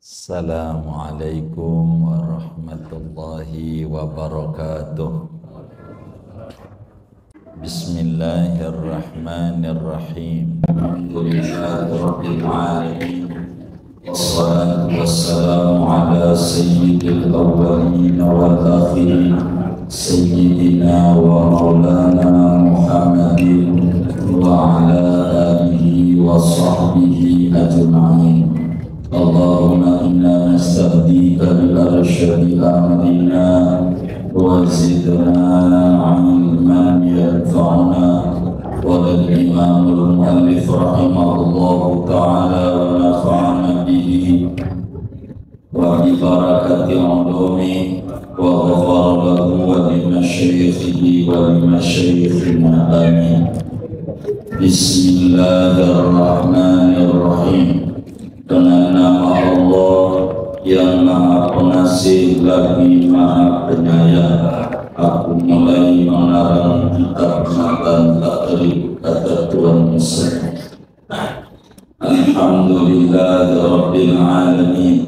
Assalamualaikum warahmatullahi wabarakatuh. Bismillahirrahmanirrahim. Alhamdulillahirabbil alamin. Wassalatu wassalamu ala sayyidil awwalin wal akhirin sayyidina wa maulana Muhammadin wa ala alihi wa sahbihi ajma'in. Allahumma inna nasta'dika bil-arsyadi amrina wa zidna ilman yanfa'una. Wa al-imamul muallif rahimahullahu ta'ala wa nafa'ana bihi wa bi barakati ulumi wa ghafara lahu wa li masyayikhih wa li masyayikhina amin. Bismillahirrahmanirrahim. Dengan nama Allah yang Maha Pengasih lagi Maha Penyayang, aku mulai mengarang kitab matan takrib kata Tuhan Musa. Alhamdulillahirabbil alamin.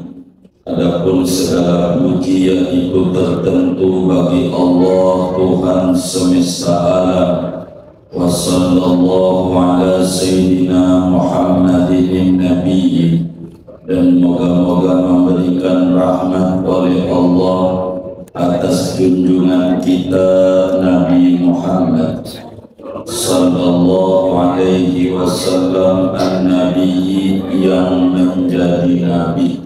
Adapun segala puji yang itu tertentu bagi Allah Tuhan semesta alam. Wa sallallahu ala sayyidina Muhammadin nabiyyi, dan moga-moga memberikan rahmat oleh Allah atas junjungan kita Nabi Muhammad sallallahu alaihi wasallam, an-nabi yang menjadi nabi,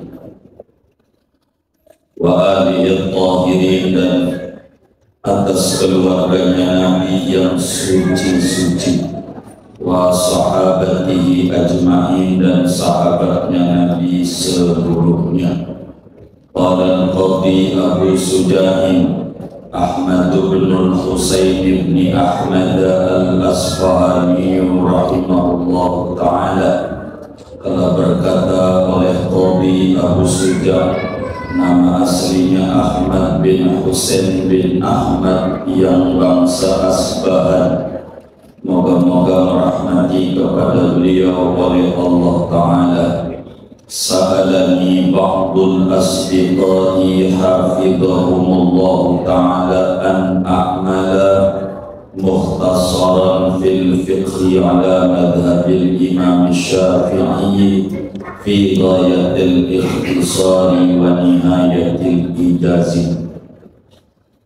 wa alihi tahirin, dan atas keluarganya Nabi yang suci-suci, wa sahabatihi ajma'in, dan sahabatnya Nabi seluruhnya. Qala al-Qadhi Abu Sujahin Ahmad bin Husain bin Ahmad al-Asfahani rahimahullah ta'ala, telah berkata oleh Qadhi Abu Sujahin, nama aslinya Ahmad bin Husain bin Ahmad yang bangsa Asbahan, moga-moga merahmati kepada beliau oleh Allah Ta'ala. Sa'alani ba'dul asdiqai hafidhahumullah Ta'ala an a'mala mukhtasaran fil fiqhi ala madhabil imam Syafi'i fi ghayatil ikhtisari wa nihayatil ijazi.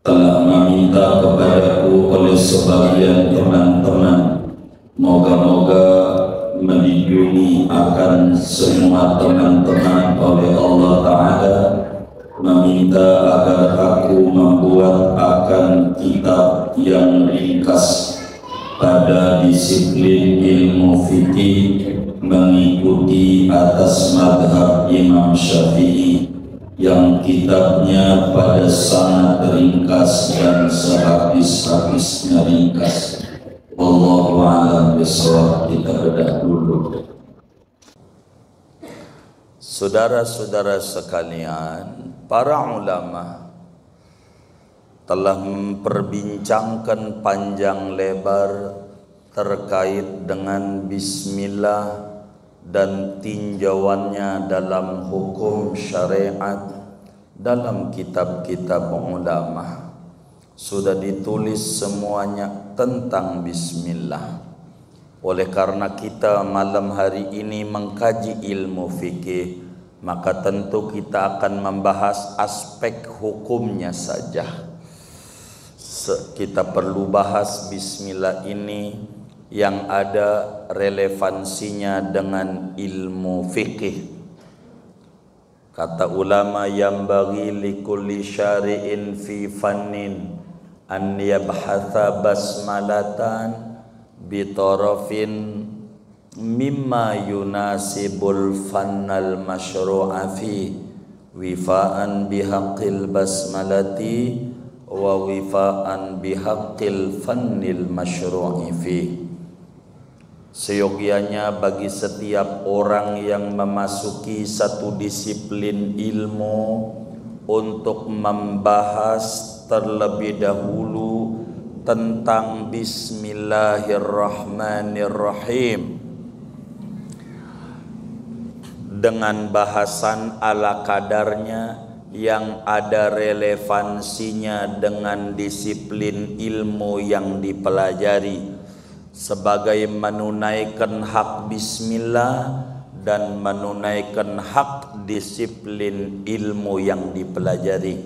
Telah meminta kepadaku oleh sebagian teman-teman, moga-moga melindungi akan semua teman-teman oleh Allah Ta'ala, meminta agar aku membuat akan kitab yang ringkas pada disiplin ilmu fikih mengikuti atas madhab Imam Syafi'i, yang kitabnya pada sangat ringkas dan sehabis-habisnya ringkas. Wallahu a'lam bishawab. Kita bedah dulu. Saudara-saudara sekalian, para ulama telah memperbincangkan panjang lebar terkait dengan bismillah dan tinjauannya dalam hukum syariat dalam kitab-kitab ulama. Sudah ditulis semuanya tentang bismillah. Oleh karena kita malam hari ini mengkaji ilmu fikih, maka tentu kita akan membahas aspek hukumnya saja. Kita perlu bahas bismillah ini yang ada relevansinya dengan ilmu fikih. Kata ulama, yang bagi likulli syari'in fi fannin an yabhatha basmalatan bitarafin mimma yunasibul fannal masyru'a fi wifa'an bihaqqil basmalati wa wifa'an bihaqqil fannil masyru'i fi. Seyogianya bagi setiap orang yang memasuki satu disiplin ilmu untuk membahas terlebih dahulu tentang bismillahirrahmanirrahim dengan bahasan ala kadarnya yang ada relevansinya dengan disiplin ilmu yang dipelajari sebagai menunaikan hak bismillah dan menunaikan hak disiplin ilmu yang dipelajari.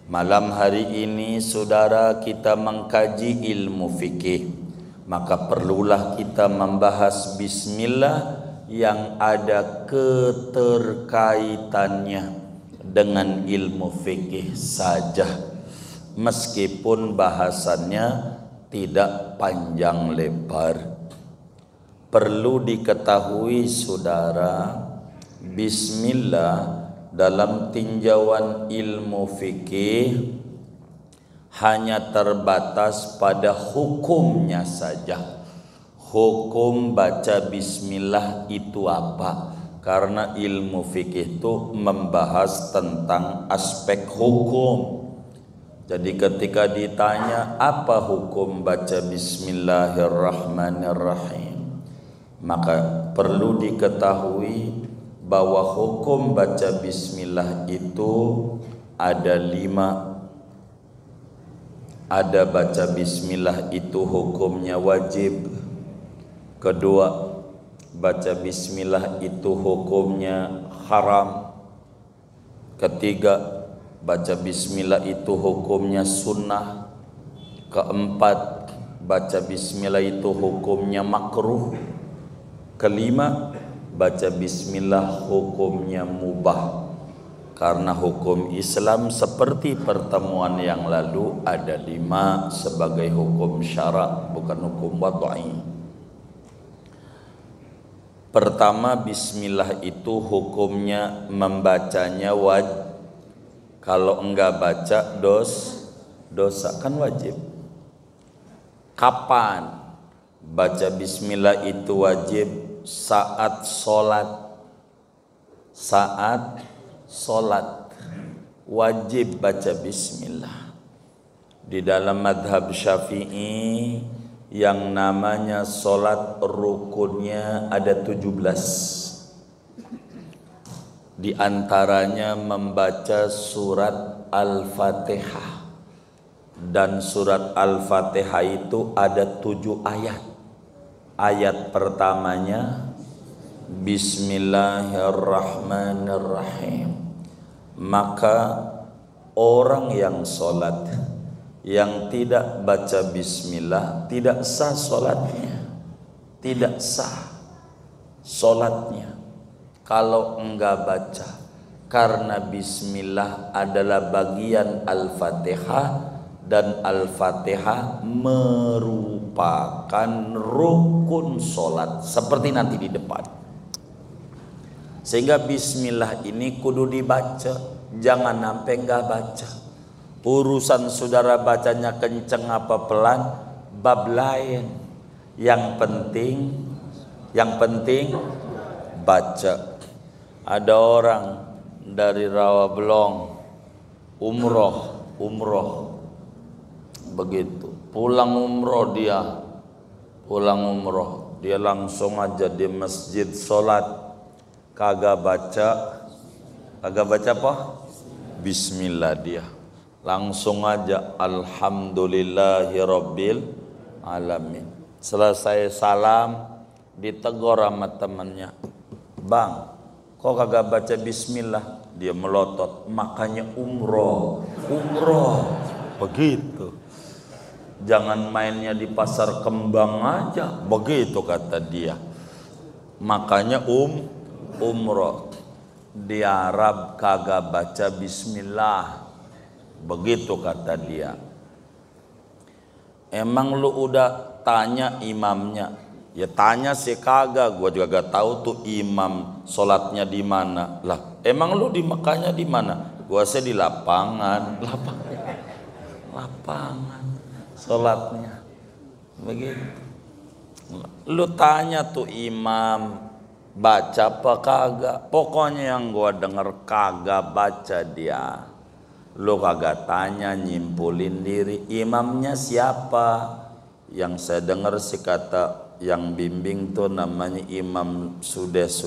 Malam hari ini saudara kita mengkaji ilmu fikih, maka perlulah kita membahas bismillah yang ada keterkaitannya dengan ilmu fikih saja, meskipun bahasannya tidak panjang lebar. Perlu diketahui saudara, bismillah dalam tinjauan ilmu fikih hanya terbatas pada hukumnya saja. Hukum baca bismillah itu apa? Karena ilmu fikih itu membahas tentang aspek hukum. Jadi ketika ditanya apa hukum baca bismillahirrahmanirrahim, maka perlu diketahui bahwa hukum baca bismillah itu ada 5. Ada baca bismillah itu hukumnya wajib. Kedua, baca bismillah itu hukumnya haram. Ketiga, baca bismillah itu hukumnya sunnah. Keempat, baca bismillah itu hukumnya makruh. Kelima, baca bismillah hukumnya mubah. Karena hukum Islam seperti pertemuan yang lalu ada 5 sebagai hukum syarak, bukan hukum wad'i. Pertama, bismillah itu hukumnya membacanya wajib. Kalau enggak baca dosa, kan wajib. Kapan baca bismillah itu wajib? Saat solat wajib baca bismillah. Di dalam madhab Syafi'i yang namanya solat rukunnya ada 17. Di antaranya membaca surat Al-Fatihah. Dan surat Al-Fatihah itu ada 7 ayat. Ayat pertamanya Bismillahirrahmanirrahim. Maka orang yang solat yang tidak baca bismillah tidak sah solatnya, tidak sah solatnya kalau enggak baca, karena bismillah adalah bagian Al-Fatihah dan Al-Fatihah merupakan rukun solat seperti nanti di depan. Sehingga bismillah ini kudu dibaca, jangan sampai enggak baca. Urusan saudara bacanya kenceng apa pelan, bab lain. Yang penting baca. Ada orang dari Rawabelong umroh begitu. Pulang umroh dia langsung aja di masjid sholat, kagak baca apa? Bismillah dia. Langsung aja alhamdulillahirabbil alamin. Selesai salam ditegur sama temannya, "Bang, kok kagak baca bismillah?" Dia melotot, "Makanya umroh." Begitu. Jangan mainnya di pasar kembang aja, begitu kata dia. Makanya umroh. Di Arab kagak baca bismillah, begitu kata dia. Emang lu udah tanya imamnya? Ya tanya sih kagak, gua juga gak tahu tuh imam sholatnya di mana. Lah, emang lu di Mekahnya di mana? Gua sih di lapangan sholatnya. Begitu. Lu tanya tuh imam baca apa kagak? Pokoknya yang gua denger kagak baca dia. Lu kagak tanya, nyimpulin diri. Imamnya siapa? Yang saya dengar sih kata yang bimbing tuh namanya Imam Sudes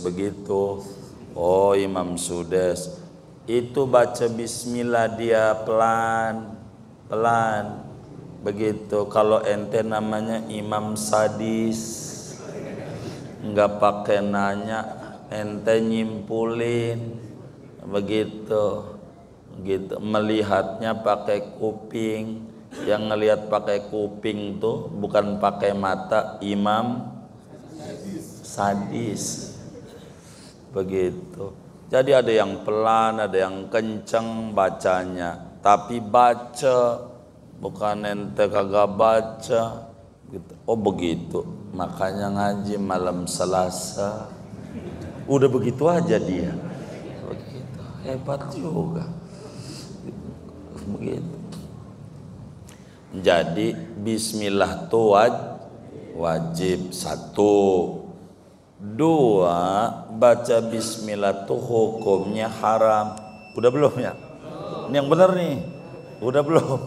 begitu. Oh, Imam Sudes itu baca bismillah dia pelan begitu. Kalau ente namanya Imam Sadis, nggak pakai nanya, ente nyimpulin begitu, melihatnya pakai kuping. Yang ngelihat pakai kuping tuh bukan pakai mata, Imam Sadis begitu. Jadi ada yang pelan, ada yang kenceng bacanya, tapi baca, bukan ente kagak baca gitu. Oh begitu, makanya ngaji malam Selasa udah begitu aja dia, begitu hebat juga begitu. Jadi bismillah tuh wajib. 1. 2, baca bismillah tuh hukumnya haram. Udah belum ya? Ini yang benar nih. Udah belum?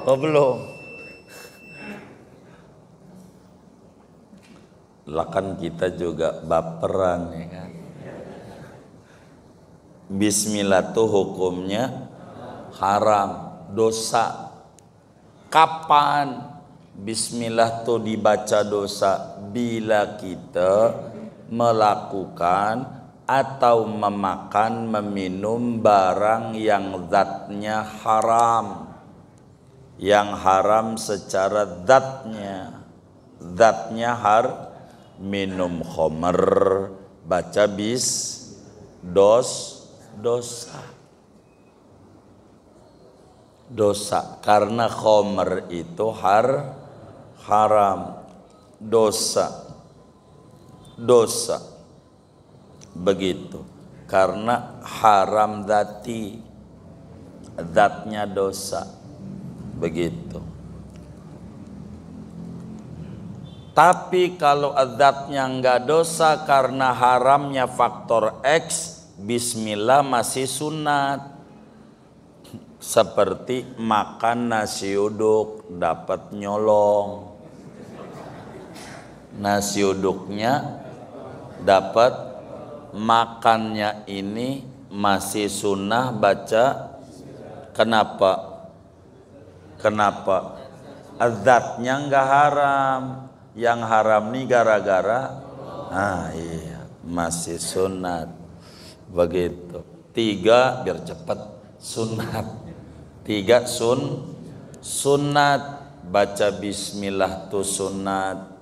Oh belum. Lah kan kita juga baperan ya kan. Bismillah tuh hukumnya haram, dosa. Kapan bismillah tuh dibaca dosa? Bila kita melakukan atau memakan, meminum barang yang zatnya haram, yang haram secara zatnya minum khamr, baca dosa karena khamr itu haram, dosa begitu, karena haram zatnya dosa begitu. Tapi kalau zatnya enggak dosa karena haramnya faktor X, bismillah masih sunat. Seperti makan nasi uduk dapat nyolong, nasi uduknya dapat, makannya ini masih sunnah baca. Kenapa? Zatnya enggak haram, yang haram nih gara-gara iya masih sunat begitu. 3 biar cepat, sunat. 3 sunat, baca bismillah tuh sunat.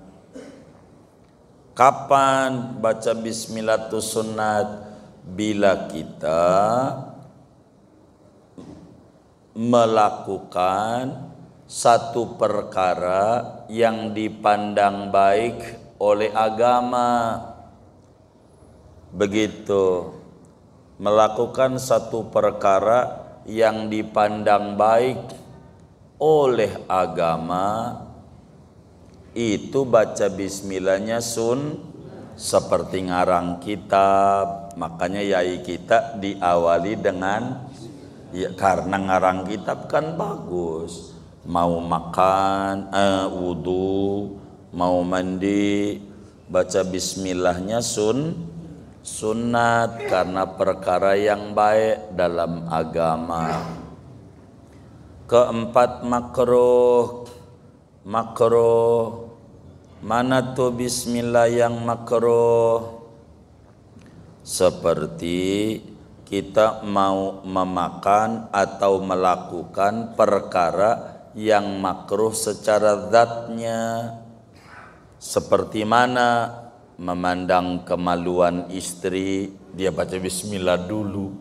Kapan baca bismillah tuh sunat? Bila kita melakukan satu perkara yang dipandang baik oleh agama. Begitu, melakukan satu perkara yang dipandang baik oleh agama, itu baca bismillahnya seperti ngarang kitab. Makanya yai kita diawali dengan ya, karena ngarang kitab kan bagus. Mau makan, wudu, mau mandi, baca bismillahnya sunat karena perkara yang baik dalam agama. 4, makruh. Mana tuh bismillah yang makruh? Seperti kita mau memakan atau melakukan perkara yang makruh secara zatnya. Seperti mana? Memandang kemaluan istri, dia baca bismillah dulu,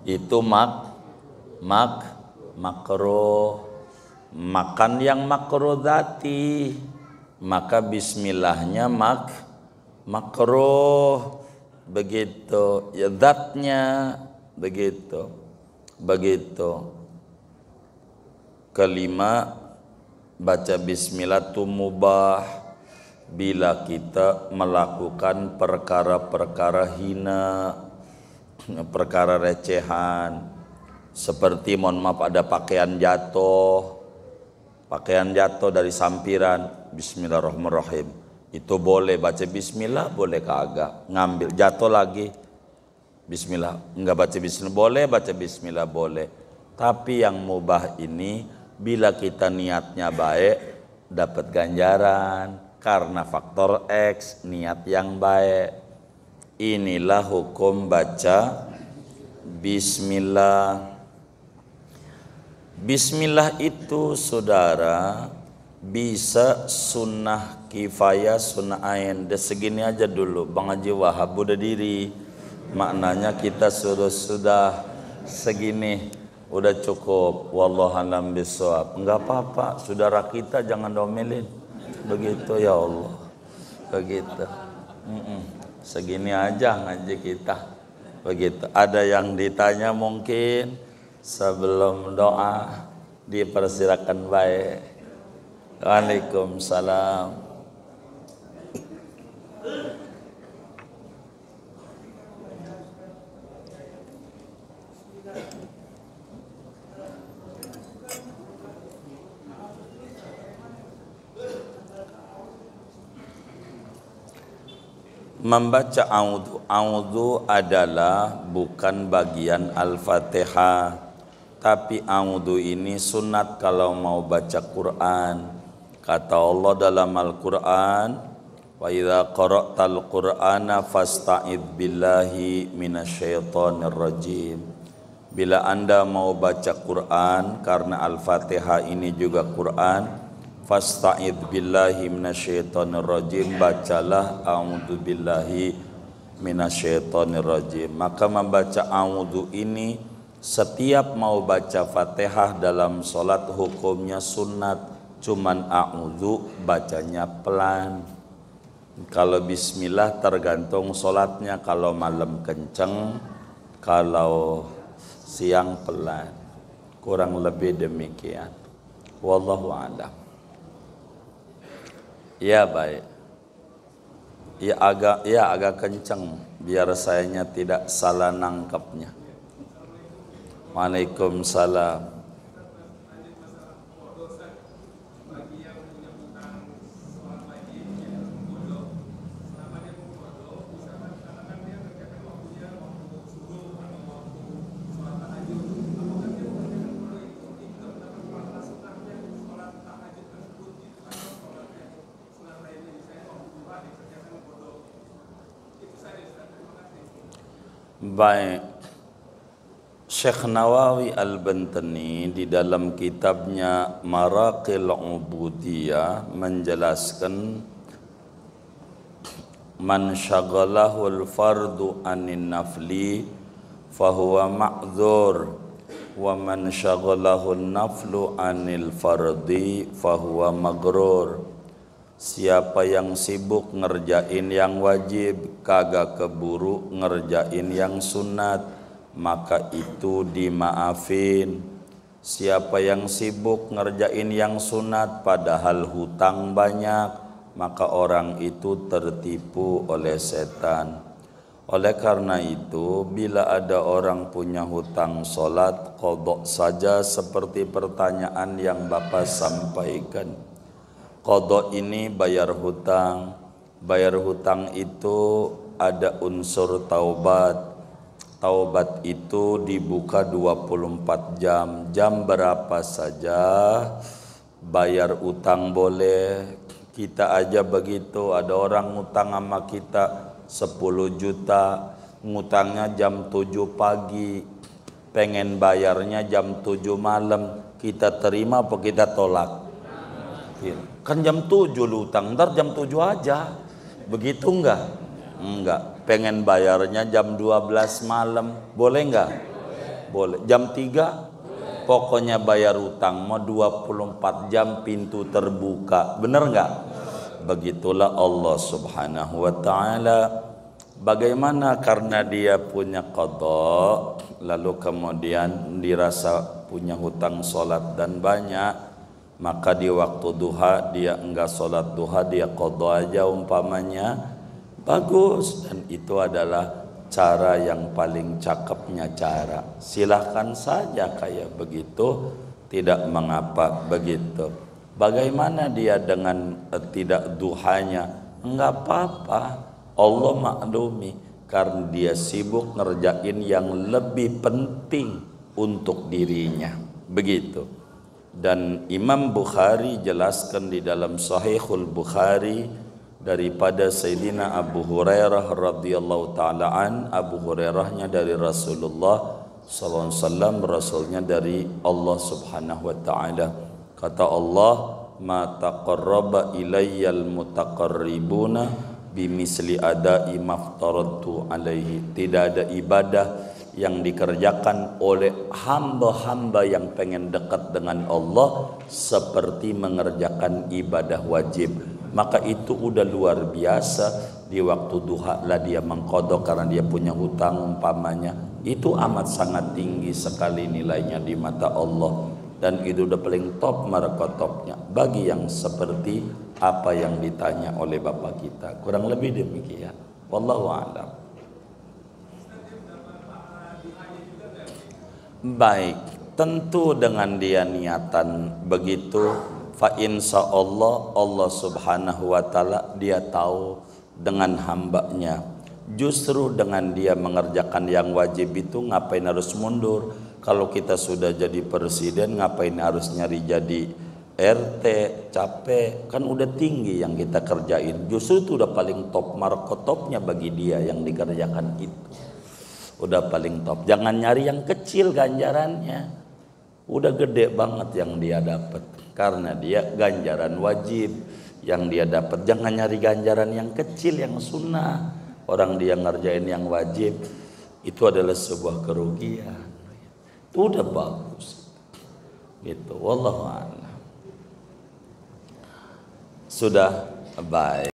itu makruh. Makan yang makruh zati, maka bismillahnya makruh begitu ya, zatnya begitu. 5, baca bismillah tu mubah bila kita melakukan perkara-perkara hina, perkara recehan. Seperti mohon maaf, ada pakaian jatuh dari sampiran, bismillahirrahmanirrahim, Itu boleh baca bismillah, boleh kagak. Ngambil, jatuh lagi, bismillah. Enggak baca bismillah, boleh, baca bismillah, boleh. Tapi yang mubah ini, bila kita niatnya baik, dapat ganjaran. Karena faktor X, niat yang baik. Inilah hukum baca bismillah. Bismillah itu saudara bisa sunnah kifayah, sunnah ain. Segini aja dulu, Bang Haji Wahab udah diri. Maknanya kita sudah segini, udah cukup. Wallahualam bishawab. Enggak apa-apa, saudara kita jangan domelin. Begitu ya Allah. Begitu. Segini aja ngaji kita. Begitu. Ada yang ditanya mungkin sebelum doa, dipersilakan baik. Waalaikumsalam. Membaca a'udzu adalah bukan bagian Al-Fatihah, tapi a'udzu ini sunat kalau mau baca Quran. Kata Allah dalam Al-Quran, wa idza qara'tal Qur'ana fasta'id billahi minasyaitonir rajim. Bila Anda mau baca Quran, karena Al-Fatihah ini juga Quran, fasta'id billahi minasyaitonir rajim, bacalah a'udzu billahi minasyaitonir rajim. Maka membaca a'udzu ini setiap mau baca Fatihah dalam salat hukumnya sunat, cuman a'udzu bacanya pelan. Kalau bismillah tergantung salatnya, kalau malam kenceng, kalau siang pelan. Kurang lebih demikian. Wallahu a'lam. Ya baik. Ya agak kencang biar sayanya tidak salah nangkapnya. Waalaikumsalam. Baik, Syekh Nawawi Al-Bantani di dalam kitabnya Maraqil Ubudiyah menjelaskan, man syaghalahul fardu anin nafli fahuwa ma'dzur, wa man syaghalahun naflu anil fardi fahuwa maghrur. Siapa yang sibuk ngerjain yang wajib, kagak keburu ngerjain yang sunat, maka itu dimaafin. Siapa yang sibuk ngerjain yang sunat padahal hutang banyak, maka orang itu tertipu oleh setan. Oleh karena itu, bila ada orang punya hutang solat, qadha saja seperti pertanyaan yang Bapak sampaikan. Qadha ini bayar hutang. Bayar hutang itu ada unsur taubat. Taubat itu dibuka 24 jam. Jam berapa saja bayar utang boleh. Kita aja begitu, ada orang ngutang sama kita 10 juta, ngutangnya jam 7 pagi, pengen bayarnya jam 7 malam, kita terima apa kita tolak? Kan jam 7 lu utang, ntar jam 7 aja, begitu enggak? Enggak, pengen bayarnya jam 12 malam, boleh enggak? Boleh. Jam 3? Pokoknya bayar utang mau 24 jam pintu terbuka, bener enggak? Begitulah Allah Subhanahu wa ta'ala. Bagaimana karena dia punya qadha, lalu kemudian dirasa punya hutang solat dan banyak, maka di waktu duha dia enggak solat duha, dia qadha aja umpamanya, bagus. Dan itu adalah cara yang paling cakepnya cara. Silahkan saja kayak begitu, tidak mengapa begitu. Bagaimana dia dengan tidak duhanya? Enggak apa-apa, Allah maklumi karena dia sibuk ngerjain yang lebih penting untuk dirinya. Begitu. Dan Imam Bukhari jelaskan di dalam Sahihul Bukhari daripada Sayyidina Abu Hurairah radhiyallahu taala an. Abu Hurairahnya dari Rasulullah sallallahu alaihi wasallam, Rasulnya dari Allah Subhanahu wa taala. Kata Allah, ma taqarraba ilayyal mutaqarribuna bimisli adai maftaradtu alaihi. Tidak ada ibadah yang dikerjakan oleh hamba-hamba yang pengen dekat dengan Allah seperti mengerjakan ibadah wajib. Maka itu udah luar biasa. Di waktu duha lah dia mengqadha karena dia punya hutang umpamanya. Itu amat sangat tinggi sekali nilainya di mata Allah. Dan itu udah paling top markotopnya bagi yang seperti apa yang ditanya oleh Bapak kita. Kurang lebih demikian. Wallahu a'lam. Baik, tentu dengan dia niatan begitu, fa insyaallah Allah Subhanahu wa taala dia tahu dengan hambanya. Justru dengan dia mengerjakan yang wajib itu ngapain harus mundur? Kalau kita sudah jadi presiden ngapain harus nyari jadi RT? Capek, kan udah tinggi yang kita kerjain. Justru itu udah paling top markotopnya bagi dia yang dikerjakan itu. Udah paling top. Jangan nyari yang kecil ganjarannya. Udah gede banget yang dia dapat. Karena dia ganjaran wajib yang dia dapat. Jangan nyari ganjaran yang kecil, yang sunnah. Orang dia ngerjain yang wajib, itu adalah sebuah kerugian. Itu udah bagus. Gitu. Wallahu a'lam. Sudah baik.